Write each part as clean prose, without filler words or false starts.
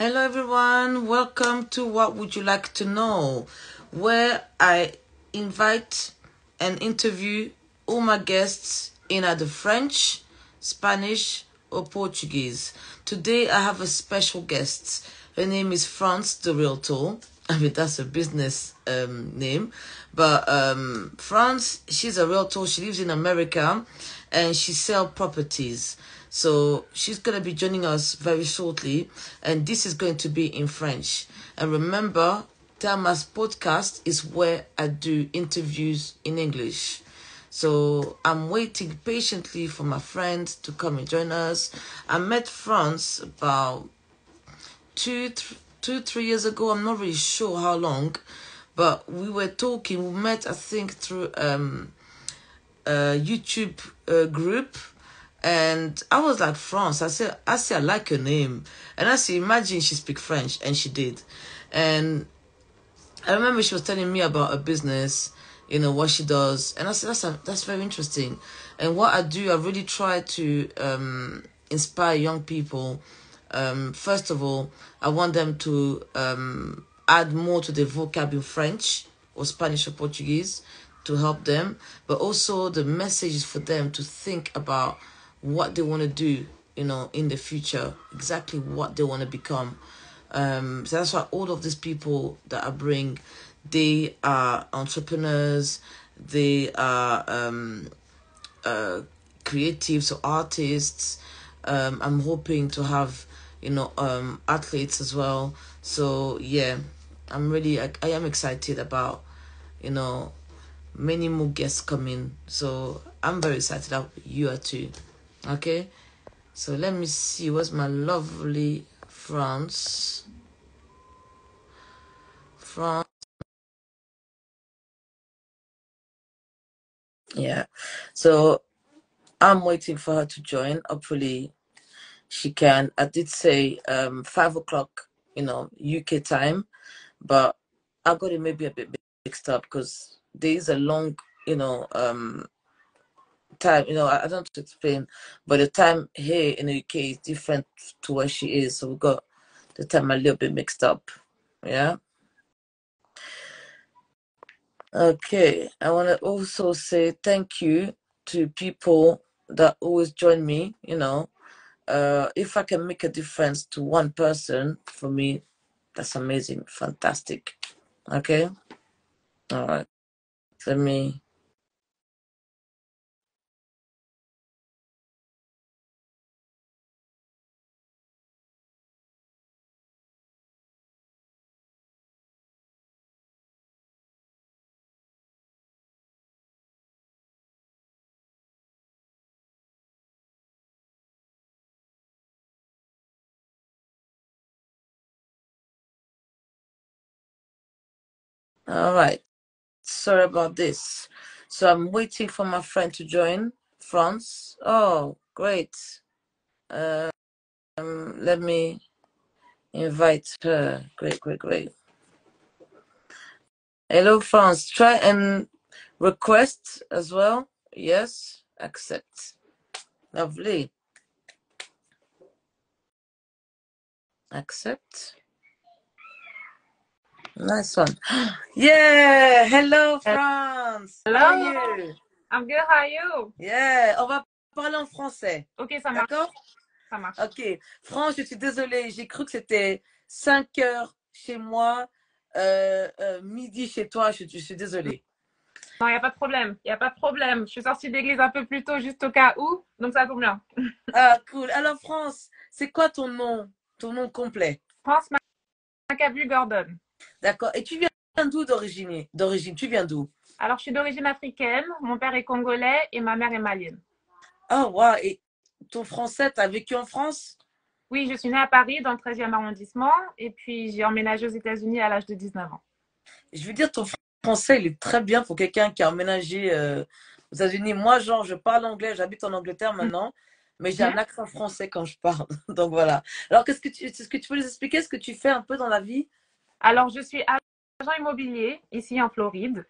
Hello, everyone. Welcome to What Would You Like to Know, where I invite and interview all my guests in either French, Spanish, or Portuguese. Today, I have a special guest. Her name is France the Realtor. I mean, that's a business name. But France, she's a realtor. She lives in America and she sells properties. So she's going to be joining us very shortly. And this is going to be in French. And remember, Thelma's podcast is where I do interviews in English. So I'm waiting patiently for my friends to come and join us. I met France about 3 years ago. I'm not really sure how long, but we were talking. We met, I think, through a YouTube group, and I was like, France. I said, I like her name, and I said, imagine she speak French, and she did, and I remember she was telling me about her business, what she does, and I said, that's very interesting, and what I do, I really try to inspire young people. First of all, I want them to add more to their vocab in French or Spanish or Portuguese to help them, but also the message is for them to think about what they want to do, in the future, exactly what they want to become. So that's why all of these people that I bring, they are entrepreneurs, they are creatives or artists. I'm hoping to have, athletes as well. So yeah, I am excited about, many more guests coming. So I'm very excited. You are too. Okay. So let me see. What's my lovely France? France. Yeah. So I'm waiting for her to join. Hopefully she can. I did say 5 o'clock, UK time, but I got it maybe a bit mixed up because there is a long, time. I don't have to explain, but the time here in the UK is different to where she is. So we got the time a little bit mixed up. Yeah. Okay. I want to also say thank you to people that always join me. If I can make a difference to one person, for me, that's amazing, fantastic. Okay. All right. Let me. All right. Sorry about this. So I'm waiting for my friend to join. France. Oh, great. Let me invite her. Great, great, great. Hello, France. Try and request as well. Yes, accept. Lovely. Accept. Nice one. Yeah. Hello, France. How are Hello, you? I'm good. How are you? Yeah. On va parler en français. Ok, ça marche. D'accord? Ça marche. Ok. France, je suis désolée. J'ai cru que c'était 5 heures chez moi, midi chez toi. Je suis désolée. Non, il n'y a pas de problème. Il n'y a pas de problème. Je suis sortie d'église un peu plus tôt, juste au cas où. Donc, ça tombe bien. Ah, cool. Alors, France, c'est quoi ton nom? Ton nom complet? France Macabu Gordon. D'accord. Et tu viens d'où d'origine? Tu viens d'où? Alors, je suis d'origine africaine. Mon père est congolais et ma mère est malienne. Ah, waouh. Et ton français, t'as vécu en France? Oui, je suis née à Paris, dans le 13e arrondissement. Et puis, j'ai emménagé aux États-Unis à l'âge de 19 ans. Je veux dire, ton français, il est très bien pour quelqu'un qui a emménagé aux États-Unis. Moi, genre, je parle anglais, j'habite en Angleterre maintenant, mais j'ai un Mhm. accent français quand je parle. Donc voilà. Alors, est-ce que tu peux nous expliquer ce que tu fais un peu dans la vie? Alors, je suis agent immobilier ici en Floride.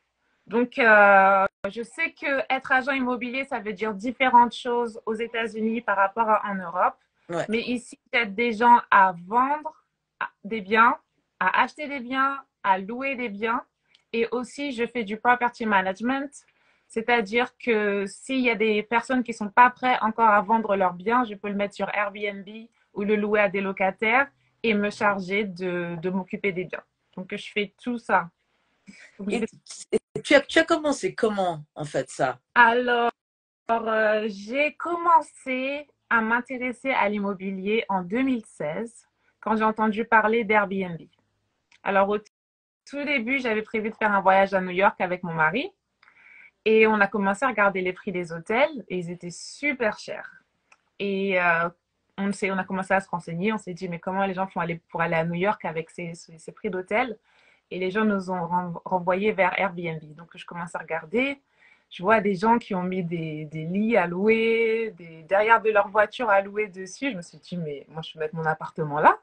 Donc, je sais que être agent immobilier, ça veut dire différentes choses aux États-Unis par rapport à en Europe. Ouais. Mais ici, j'aide des gens à vendre, des biens, à acheter des biens, à louer des biens. Et aussi, je fais du property management, c'est-à-dire que s'il y a des personnes qui ne sont pas prêtes encore à vendre leurs biens, je peux le mettre sur Airbnb ou le louer à des locataires et me charger de m'occuper des biens. Donc, je fais tout ça. Donc, Et, tu as commencé comment, en fait, ça? Alors, j'ai commencé à m'intéresser à l'immobilier en 2016 quand j'ai entendu parler d'Airbnb. Alors, au tout début, j'avais prévu de faire un voyage à New York avec mon mari et on a commencé à regarder les prix des hôtels et ils étaient super chers. Et on a commencé à se renseigner, on s'est dit, mais comment les gens font pour aller à New York avec ces prix d'hôtel? Et les gens nous ont renvoyés vers Airbnb. Donc, je commence à regarder. Je vois des gens qui ont mis des lits à louer, derrière de leur voiture à louer dessus. Je me suis dit, mais moi, je vais mettre mon appartement là.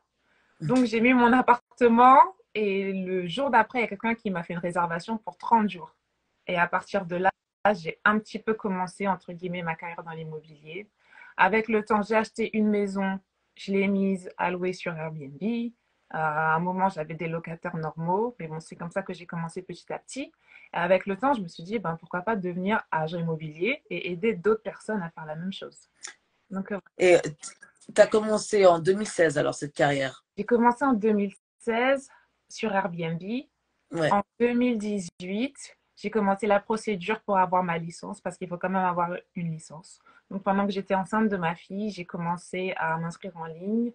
Donc, j'ai mis mon appartement et le jour d'après, il y a quelqu'un qui m'a fait une réservation pour 30 jours. Et à partir de là, j'ai un petit peu commencé, entre guillemets, ma carrière dans l'immobilier. Avec le temps, j'ai acheté une maison, je l'ai mise à louer sur Airbnb. À un moment, j'avais des locataires normaux, mais bon, c'est comme ça que j'ai commencé petit à petit. Et avec le temps, je me suis dit, ben, pourquoi pas devenir agent immobilier et aider d'autres personnes à faire la même chose. Donc, Et tu as commencé en 2016, alors, cette carrière? j'ai commencé en 2016 sur Airbnb. Ouais, En 2018, j'ai commencé la procédure pour avoir ma licence parce qu'il faut quand même avoir une licence. Donc, pendant que j'étais enceinte de ma fille, j'ai commencé à m'inscrire en ligne.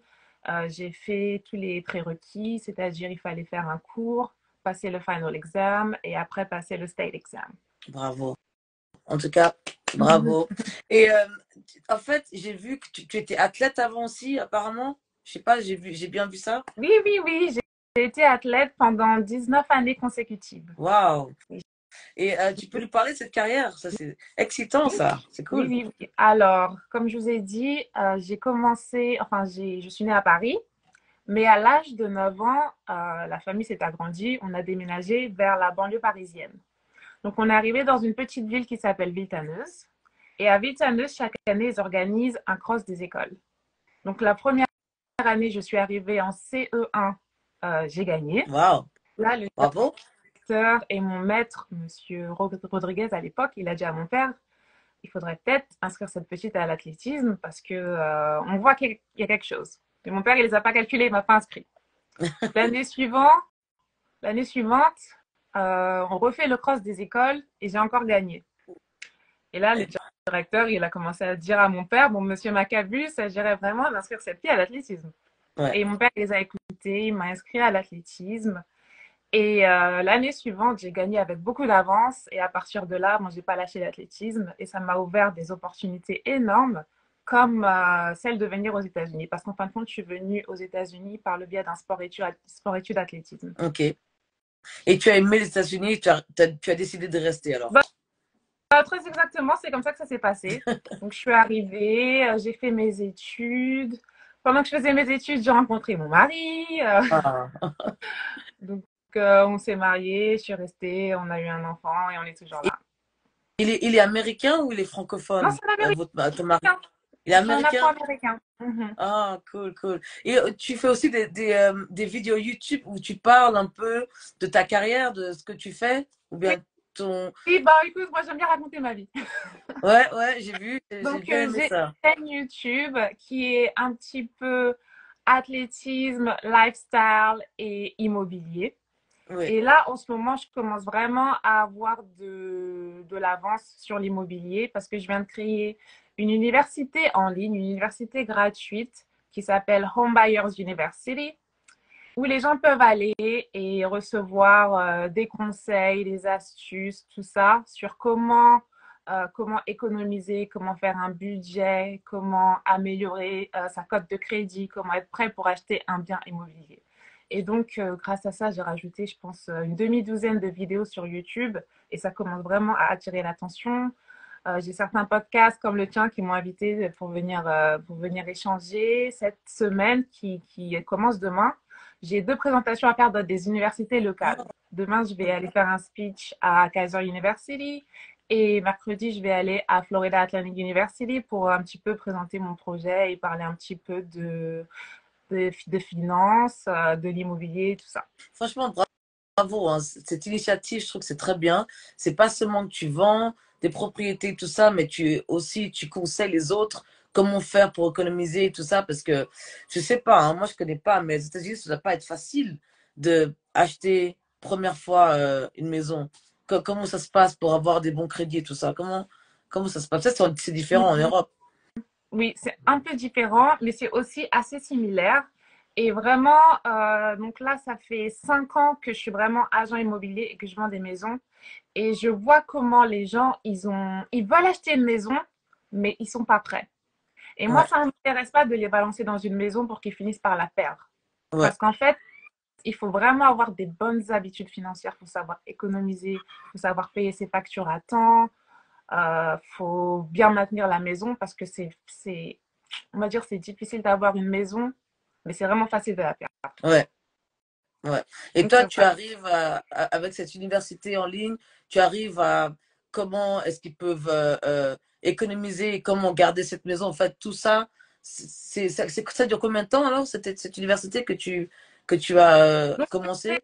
J'ai fait tous les prérequis, c'est-à-dire il fallait faire un cours, passer le final exam et après passer le state exam. bravo. En tout cas, bravo. Et en fait, j'ai vu que tu étais athlète avant aussi, apparemment. Je sais pas, j'ai bien vu ça. Oui, oui, oui, j'ai été athlète pendant 19 années consécutives. Waouh. Oui, Et tu peux nous parler de cette carrière? Ça, c'est excitant, ça. C'est oui, cool. oui, oui. Alors, comme je vous ai dit, j'ai commencé, enfin, je suis née à Paris. Mais à l'âge de 9 ans, la famille s'est agrandie. On a déménagé vers la banlieue parisienne. Donc, on est arrivé dans une petite ville qui s'appelle Villetaneuse. Et à Villetaneuse, chaque année, ils organisent un cross des écoles. Donc, la première année, je suis arrivée en CE1, j'ai gagné. Waouh. Là, le Bravo. directeur et mon maître, monsieur Rodriguez à l'époque, il a dit à mon père, il faudrait peut-être inscrire cette petite à l'athlétisme parce que on voit qu'il y a quelque chose. Et mon père, il les a pas calculés, il m'a pas inscrit. L'année suivante, L'année suivante, on refait le cross des écoles et j'ai encore gagné. Et là, le directeur, il a commencé à dire à mon père, bon, monsieur Macabus, ça gérait vraiment d'inscrire cette fille à l'athlétisme. Ouais. Et mon père, il les a écoutés, il m'a inscrit à l'athlétisme. Et l'année suivante, j'ai gagné avec beaucoup d'avance. Et à partir de là, moi, j'ai pas lâché l'athlétisme et ça m'a ouvert des opportunités énormes, comme celle de venir aux États-Unis. Parce qu'en fin de compte, je suis venue aux États-Unis par le biais d'un sport-études athlétisme. Ok. Et tu as aimé les États-Unis, tu as décidé de rester alors. Bah, très exactement, c'est comme ça que ça s'est passé. Donc, je suis arrivée, j'ai fait mes études. Pendant que je faisais mes études, j'ai rencontré mon mari. Ah. Donc, on s'est mariés, je suis restée, on a eu un enfant et on est toujours Et là. il est américain ou il est Non, francophone, c'est un Américain. ton mari? Il est J'ai un accent américain? américain. Mhm. Ah, cool, cool. Et tu fais aussi des vidéos YouTube où tu parles un peu de ta carrière, de ce que tu fais? Ou Oui, bien ton... oui, bah écoute, moi j'aime bien raconter ma vie. Ouais, ouais, j'ai Donc, bien aimé j'ai ça. une chaîne YouTube qui est un petit peu athlétisme, lifestyle et immobilier. Oui, Et là, en ce moment, je commence vraiment à avoir de l'avance sur l'immobilier parce que je viens de créer une université en ligne, une université gratuite qui s'appelle Home Buyers University, où les gens peuvent aller et recevoir des conseils, des astuces, tout ça sur comment économiser, comment faire un budget, comment améliorer sa cote de crédit, comment être prêt pour acheter un bien immobilier. Et donc, grâce à ça, j'ai rajouté, je pense, une demi-douzaine de vidéos sur YouTube et ça commence vraiment à attirer l'attention. J'ai certains podcasts comme le tien qui m'ont invité pour venir échanger cette semaine qui commence demain. J'ai deux présentations à faire dans des universités locales. Demain, je vais aller faire un speech à Kaiser University et mercredi, je vais aller à Florida Atlantic University pour un petit peu présenter mon projet et parler un petit peu de finances, de l'immobilier, tout ça. Franchement, bravo, hein. Cette initiative, je trouve que c'est très bien. C'est pas seulement que tu vends des propriétés, tout ça, mais tu conseilles les autres comment faire pour économiser et tout ça, parce que je sais pas, hein, moi je connais pas, mais aux États-Unis, ça doit pas être facile de acheter première fois une maison. Comment ça se passe pour avoir des bons crédits et tout ça? Comment ça se passe? Peut-être que c'est différent en Europe. Oui, c'est un peu différent, mais c'est aussi assez similaire. Et vraiment, donc là, ça fait 5 ans que je suis vraiment agent immobilier et que je vends des maisons. Et je vois comment les gens, ils veulent acheter une maison, mais ils sont pas prêts. Et moi, Ouais, ça ne m'intéresse pas de les balancer dans une maison pour qu'ils finissent par la perdre. ouais, Parce qu'en fait, il faut vraiment avoir des bonnes habitudes financières. Il faut savoir économiser, il faut savoir payer ses factures à temps, faut bien maintenir la maison parce que on va dire, c'est difficile d'avoir une maison, mais c'est vraiment facile de la perdre. ouais. Ouais. Et Donc, toi, tu arrives avec cette université en ligne, tu arrives à comment est-ce qu'ils peuvent économiser et comment garder cette maison. En fait, tout ça, ça dure combien de temps alors, cette université que tu as donc, commencé?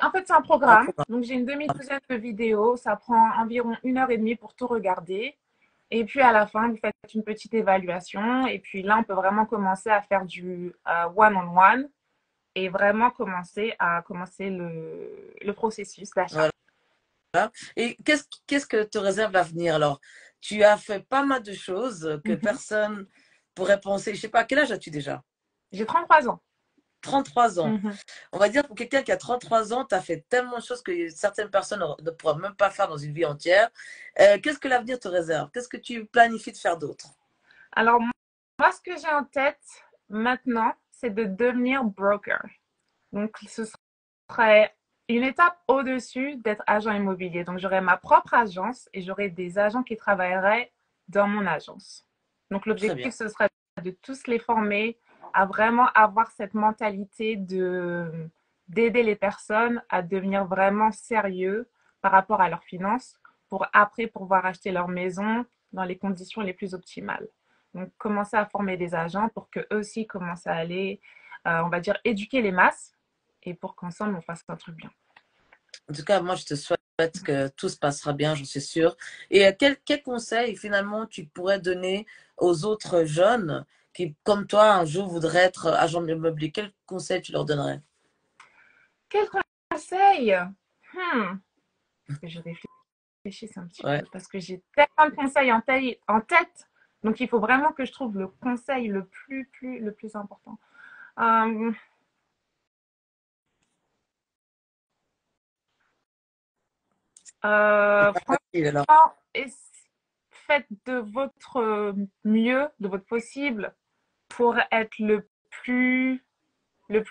en fait, c'est un Un programme. programme. Donc, j'ai une demi-douzaine de vidéos. Ça prend environ 1 heure et demie pour tout regarder. Et puis, à la fin, vous faites une petite évaluation. Et puis là, on peut vraiment commencer à faire du one-on-one et vraiment commencer le processus d'achat. Voilà. Et qu'est-ce que te réserve l'avenir alors? Tu as fait pas mal de choses que Mhm. personne pourrait penser. Je sais pas, quel âge as-tu déjà? J'ai 33 ans. 33 ans. Mhm. On va dire pour quelqu'un qui a 33 ans, tu as fait tellement de choses que certaines personnes ne pourraient même pas faire dans une vie entière. Qu'est-ce que l'avenir te réserve? Qu'est-ce que tu planifies de faire d'autre? Alors, moi, ce que j'ai en tête maintenant, c'est de devenir broker. Donc, ce serait une étape au-dessus d'être agent immobilier. Donc, j'aurais ma propre agence et j'aurais des agents qui travailleraient dans mon agence. Donc, Très bien. l'objectif, ce serait de tous les former à vraiment avoir cette mentalité d'aider les personnes à devenir vraiment sérieux par rapport à leurs finances pour après pouvoir acheter leur maison dans les conditions les plus optimales. Donc, commencer à former des agents pour qu'eux aussi commencent à aller, on va dire, éduquer les masses et pour qu'ensemble on fasse un truc bien. En tout cas, moi, je te souhaite que tout se passera bien, j'en suis sûre. Et quel conseil, finalement, tu pourrais donner aux autres jeunes qui, comme toi, un jour voudraient être agents immobiliers? Quel conseil tu leur donnerais? Quel conseil? Je réfléchisse un petit Ouais. peu parce que j'ai tellement de conseils en tête. Donc il faut vraiment que je trouve le conseil le plus important. Euh, Facile, alors. Franchement, faites de votre mieux, de votre possible pour être le plus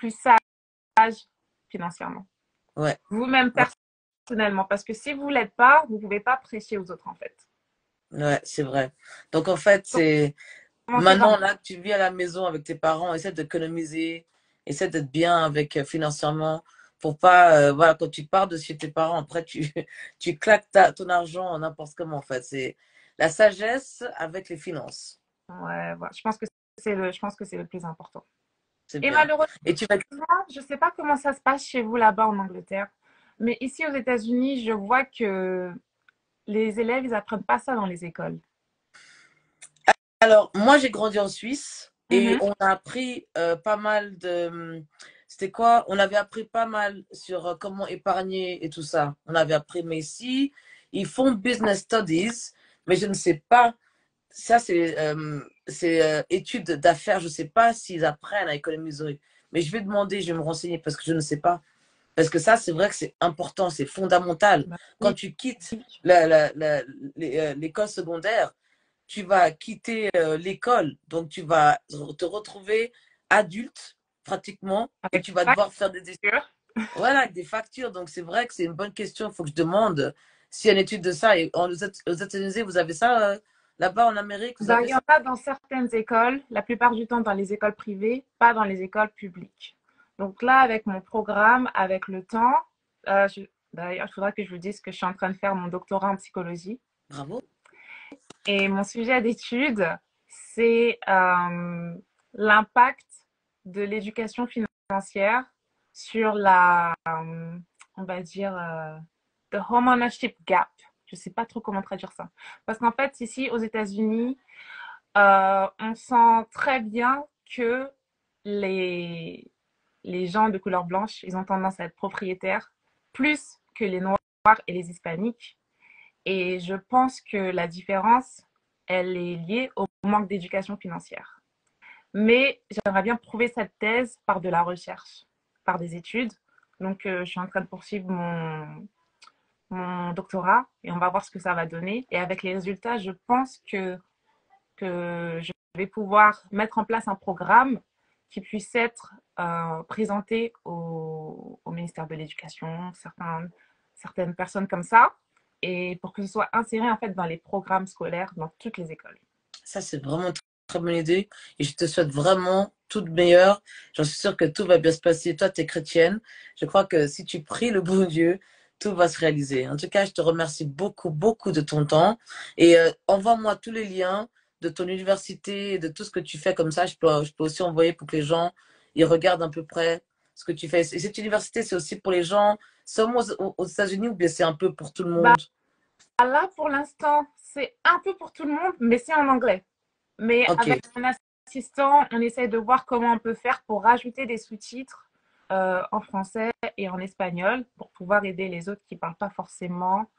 sage financièrement. Ouais. Vous-même Ouais. personnellement, parce que si vous ne l'êtes pas, vous ne pouvez pas prêcher aux autres en fait. Ouais, c'est vrai. Donc, en fait, Donc, c'est commencez maintenant, par là, que tu vis à la maison avec tes parents, essaie d'économiser, essaie d'être bien avec financièrement pour pas, voilà, quand tu pars de chez tes parents, après, tu claques ton argent n'importe comment, en fait. C'est la sagesse avec les finances. ouais, voilà. Je pense que c'est le plus important. C'est Et bien. malheureusement, Et tu vas, je ne sais pas comment ça se passe chez vous là-bas en Angleterre, mais ici aux États-Unis, je vois que les élèves, ils apprennent pas ça dans les écoles. alors, moi, j'ai grandi en Suisse et Mhm. on a appris pas mal de. C'était quoi? On avait appris pas mal sur comment épargner et tout ça. On avait appris, mais ici, ils font business studies, mais je ne sais pas. Ça, c'est études d'affaires. Je ne sais pas s'ils apprennent à économiser. Mais je vais demander, je vais me renseigner parce que je ne sais pas. Parce que ça, c'est vrai que c'est important, c'est fondamental. Bah Quand oui. tu quittes l'école secondaire, tu vas quitter l'école. Donc, tu vas te retrouver adulte, pratiquement, et Avec tu vas devoir faire des, facture. voilà, avec des factures. Donc, c'est vrai que c'est une bonne question. Il faut que je demande s'il y a une étude de ça. Et aux États-Unis, vous avez ça là-bas en Amérique, vous Ben, il avez y en ça? a dans certaines écoles, la plupart du temps dans les écoles privées, pas dans les écoles publiques. Donc là, avec mon programme, avec le temps, d'ailleurs, il faudra que je vous dise que je suis en train de faire mon doctorat en psychologie. Bravo. Et mon sujet d'étude, c'est l'impact de l'éducation financière sur la, on va dire, the homeownership gap. Je ne sais pas trop comment traduire ça. Parce qu'en fait, ici, aux États-Unis, on sent très bien que les, les gens de couleur blanche, ils ont tendance à être propriétaires plus que les noirs et les hispaniques. Et je pense que la différence, elle est liée au manque d'éducation financière. Mais j'aimerais bien prouver cette thèse par de la recherche, par des études. Donc, je suis en train de poursuivre mon doctorat et on va voir ce que ça va donner. Et avec les résultats, je pense que je vais pouvoir mettre en place un programme qui puisse être présenté au ministère de l'Éducation, certaines personnes comme ça, et pour que ce soit inséré en fait dans les programmes scolaires dans toutes les écoles. Ça, c'est vraiment une très bonne idée. Et je te souhaite vraiment tout de meilleur. J'en suis sûre que tout va bien se passer. Toi, tu es chrétienne. Je crois que si tu pries le bon Dieu, tout va se réaliser. En tout cas, je te remercie beaucoup, beaucoup de ton temps. Et envoie-moi tous les liens de ton université, de tout ce que tu fais comme ça. Je peux aussi envoyer pour que les gens ils regardent à peu près ce que tu fais. Et cette université, c'est aussi pour les gens seulement aux États-Unis ou bien c'est un peu pour tout le Bah, monde? là, pour l'instant, c'est un peu pour tout le monde, mais c'est en anglais. Mais Ok, avec mon assistant, on essaie de voir comment on peut faire pour rajouter des sous-titres en français et en espagnol pour pouvoir aider les autres qui ne parlent pas forcément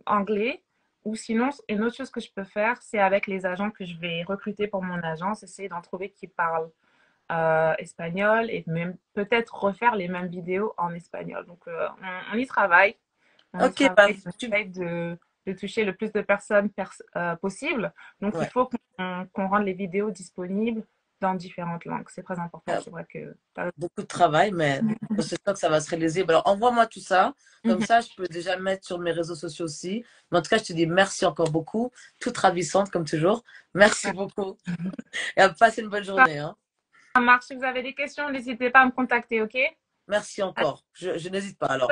anglais. Ou sinon, une autre chose que je peux faire, c'est avec les agents que je vais recruter pour mon agence, essayer d'en trouver qui parlent espagnol et même peut-être refaire les mêmes vidéos en espagnol. Donc, on y travaille. On y ok, bah, travaille, on essaye de toucher le plus de personnes possible. Donc, il ouais. faut qu'on rende les vidéos disponibles dans différentes langues. C'est très important. C'est vrai que Beaucoup de travail, mais je sais pas que ça va se réaliser. Alors, envoie-moi tout ça. Comme Mhm. ça, je peux déjà mettre sur mes réseaux sociaux aussi. Mais en tout cas, je te dis merci encore beaucoup. Toute ravissante, comme toujours. Merci beaucoup. Et à passer une bonne journée. Hein. Ça marche. Si vous avez des questions, n'hésitez pas à me contacter, OK? Merci encore. Je n'hésite pas alors.